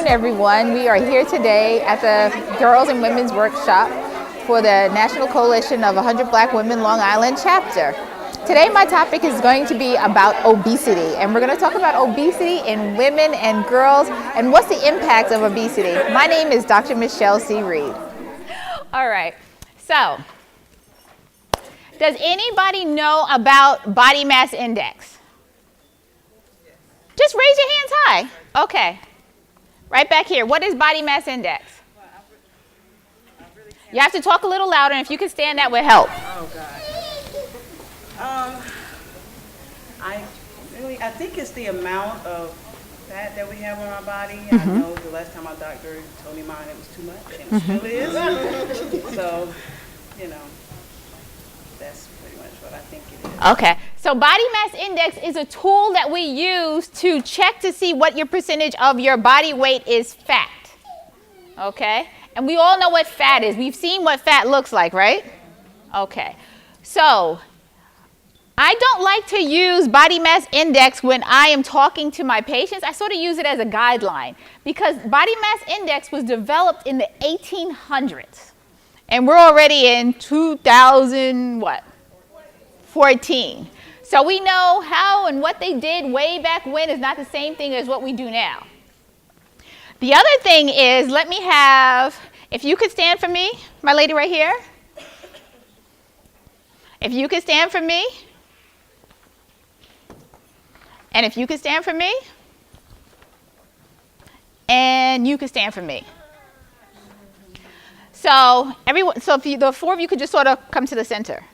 everyone. We are here today at the Girls and Women's Workshop for the National Coalition of 100 Black Women Long Island Chapter. Today my topic is going to be about obesity, and we're going to talk about obesity in women and girls and what's the impact of obesity. My name is Dr. Michele C. Reed. All right, so does anybody know about body mass index? Just raise your hands high. Okay. Right back here. What is body mass index? You have to talk a little louder, and if you can stand, that would help. Oh, God. I think it's the amount of fat that we have on our body. Mm-hmm. I know the last time my doctor told me mine, it was too much, and it still is. So, that's pretty much what I think it is. Okay. So body mass index is a tool that we use to check to see what your percentage of your body weight is fat. Okay? And we all know what fat is. We've seen what fat looks like, right? Okay. So I don't like to use body mass index when I am talking to my patients. I sort of use it as a guideline because body mass index was developed in the 1800s. And we're already in 2014. So we know how and what they did way back when is not the same thing as what we do now. The other thing is, let me have, if you could stand for me, my lady right here. If you could stand for me. And if you could stand for me. And you could stand for me. So if the four of you could just sort of come to the center.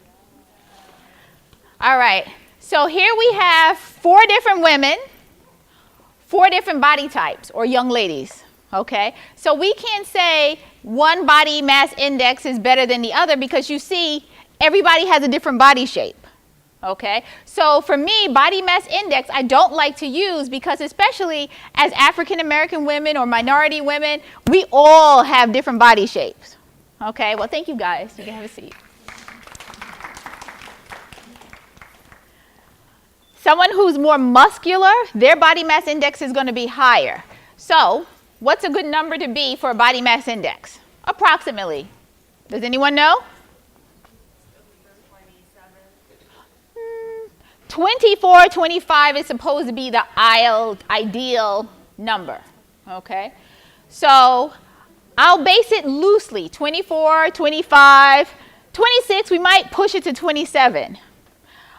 All right. So here we have 4 different women, 4 different body types, or young ladies, okay? So we can't say one body mass index is better than the other because you see everybody has a different body shape, okay? So for me, body mass index I don't like to use because especially as African American women or minority women, we all have different body shapes, okay? Well, thank you guys. You can have a seat. Someone who's more muscular, their body mass index is going to be higher. So what's a good number to be for a body mass index? Approximately. Does anyone know? 24, 25 is supposed to be the ideal number. Okay? So I'll base it loosely. 24, 25, 26, we might push it to 27.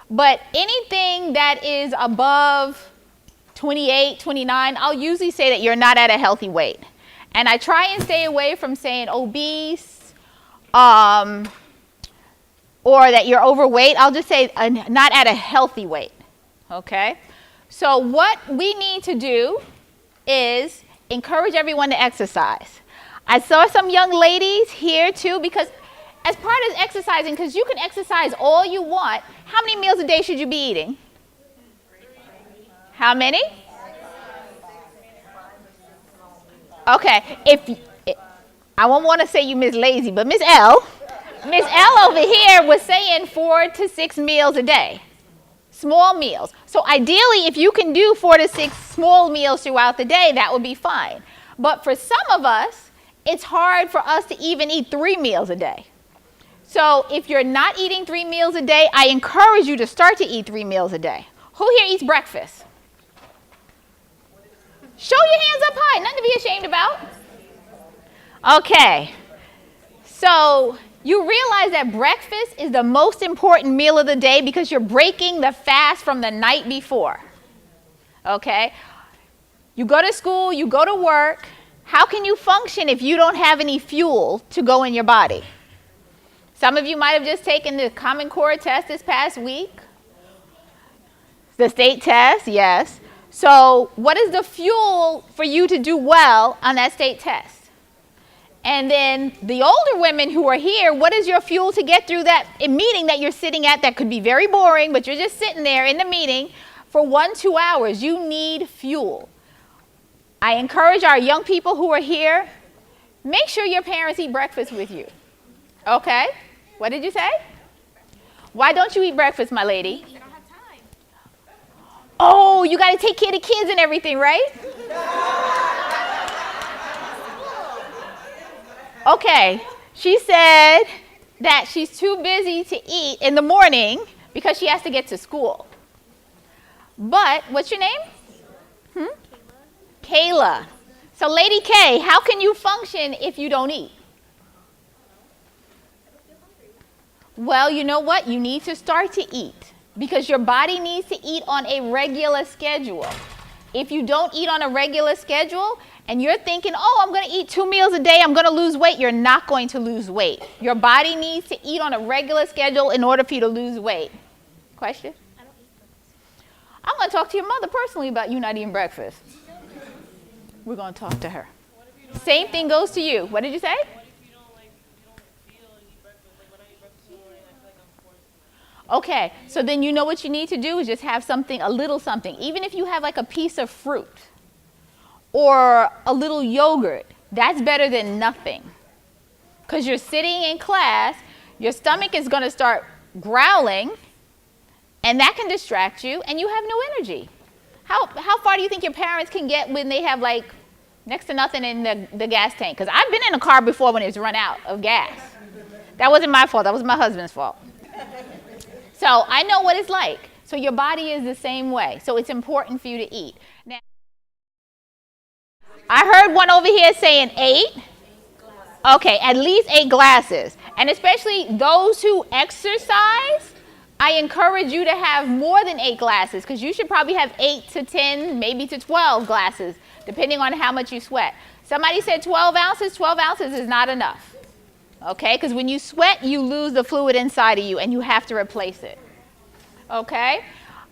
But anything that is above 28, 29, I'll usually say that you're not at a healthy weight. And I try and stay away from saying obese or that you're overweight. I'll just say not at a healthy weight. Okay? So what we need to do is encourage everyone to exercise. I saw some young ladies here too because as part of exercising, because you can exercise all you want, how many meals a day should you be eating? How many? Okay, I won't want to say you Miss Lazy, but Miss L over here was saying 4 to 6 meals a day, small meals. So ideally, if you can do 4 to 6 small meals throughout the day, that would be fine. But for some of us, it's hard for us to even eat 3 meals a day. So if you're not eating 3 meals a day, I encourage you to start to eat 3 meals a day. Who here eats breakfast? Show your hands up high. Nothing to be ashamed about. Okay. So you realize that breakfast is the most important meal of the day because you're breaking the fast from the night before. Okay? You go to school, you go to work. How can you function if you don't have any fuel to go in your body? Some of you might have just taken the Common Core test this past week. The state test, yes. So what is the fuel for you to do well on that state test? And then the older women who are here, what is your fuel to get through that meeting that you're sitting at that could be very boring, but you're just sitting there in the meeting for 1-2 hours? You need fuel. I encourage our young people who are here, make sure your parents eat breakfast with you. Okay? What did you say? Why don't you eat breakfast, my lady? I don't have time. Oh, you got to take care of the kids and everything, right? Okay, she said that she's too busy to eat in the morning because she has to get to school. But what's your name? Kayla. So Lady K, how can you function if you don't eat? Well, you know what? You need to start to eat because your body needs to eat on a regular schedule. If you don't eat on a regular schedule and you're thinking, oh, I'm going to eat 2 meals a day, I'm going to lose weight, you're not going to lose weight. Your body needs to eat on a regular schedule in order for you to lose weight. Question? I'm going to talk to your mother personally about you not eating breakfast. We're going to talk to her. Same thing goes to you. What did you say? Okay, so then you know what you need to do is just have something, a little something. Even if you have like a piece of fruit or a little yogurt, that's better than nothing. Because you're sitting in class, your stomach is going to start growling, and that can distract you, and you have no energy. How far do you think your parents can get when they have like next to nothing in the gas tank? Because I've been in a car before when it's run out of gas. That wasn't my fault. That was my husband's fault. So I know what it's like. So your body is the same way. So it's important for you to eat. Now, I heard one over here saying 8. Okay, at least 8 glasses. And especially those who exercise, I encourage you to have more than 8 glasses because you should probably have 8 to 10, maybe to 12 glasses, depending on how much you sweat. Somebody said 12 ounces. 12 ounces is not enough. Okay, because when you sweat, you lose the fluid inside of you, and you have to replace it. Okay,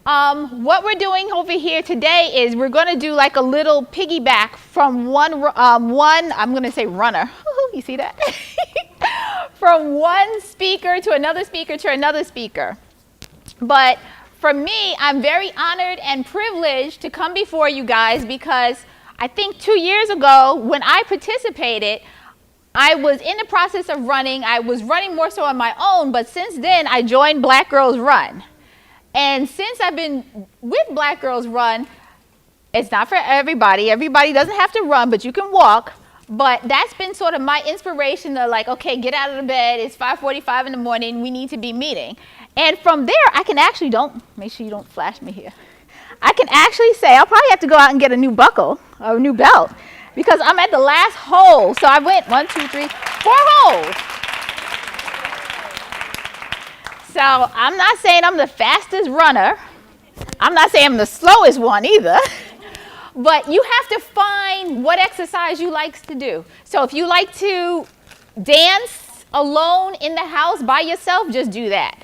what we're doing over here today is we're going to do like a little piggyback from one I'm going to say runner. You see that? From one speaker to another speaker to another speaker. But for me, I'm very honored and privileged to come before you guys because I think 2 years ago when I participated, I was in the process of running. I was running more so on my own, but since then I joined Black Girls Run. And since I've been with Black Girls Run, it's not for everybody. Everybody doesn't have to run, but you can walk. But that's been sort of my inspiration to like, okay, get out of the bed. It's 5:45 in the morning. We need to be meeting. And from there, I can actually, make sure you don't flash me here. I can actually say, I'll probably have to go out and get a new buckle, or a new belt, because I'm at the last hole. So I went 1, 2, 3, 4 holes. So I'm not saying I'm the fastest runner. I'm not saying I'm the slowest one either. But you have to find what exercise you like to do. So if you like to dance alone in the house by yourself, just do that.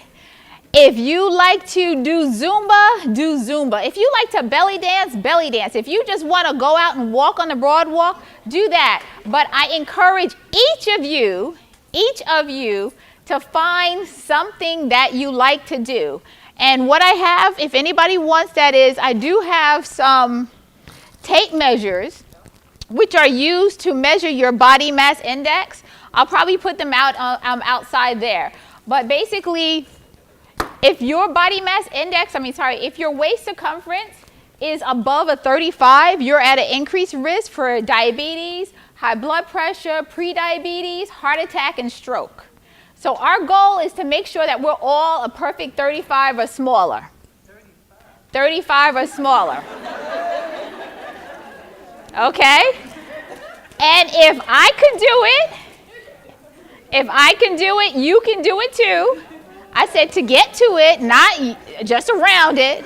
If you like to do Zumba, do Zumba. If you like to belly dance, belly dance. If you just want to go out and walk on the broad walk, do that. But I encourage each of you to find something that you like to do. And what I have, if anybody wants that, is I do have some tape measures which are used to measure your body mass index. I'll probably put them out outside there. But basically, if your body mass index, if your waist circumference is above a 35, you're at an increased risk for diabetes, high blood pressure, prediabetes, heart attack, and stroke. So our goal is to make sure that we're all a perfect 35 or smaller. 35 or smaller. Okay? And if I can do it, you can do it too. I said to get to it, not just around it.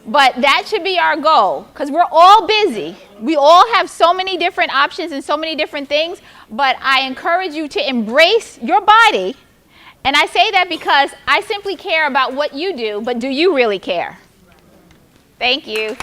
But that should be our goal because we're all busy. We all have so many different options and so many different things. But I encourage you to embrace your body. And I say that because I simply care about what you do, but do you really care? Thank you.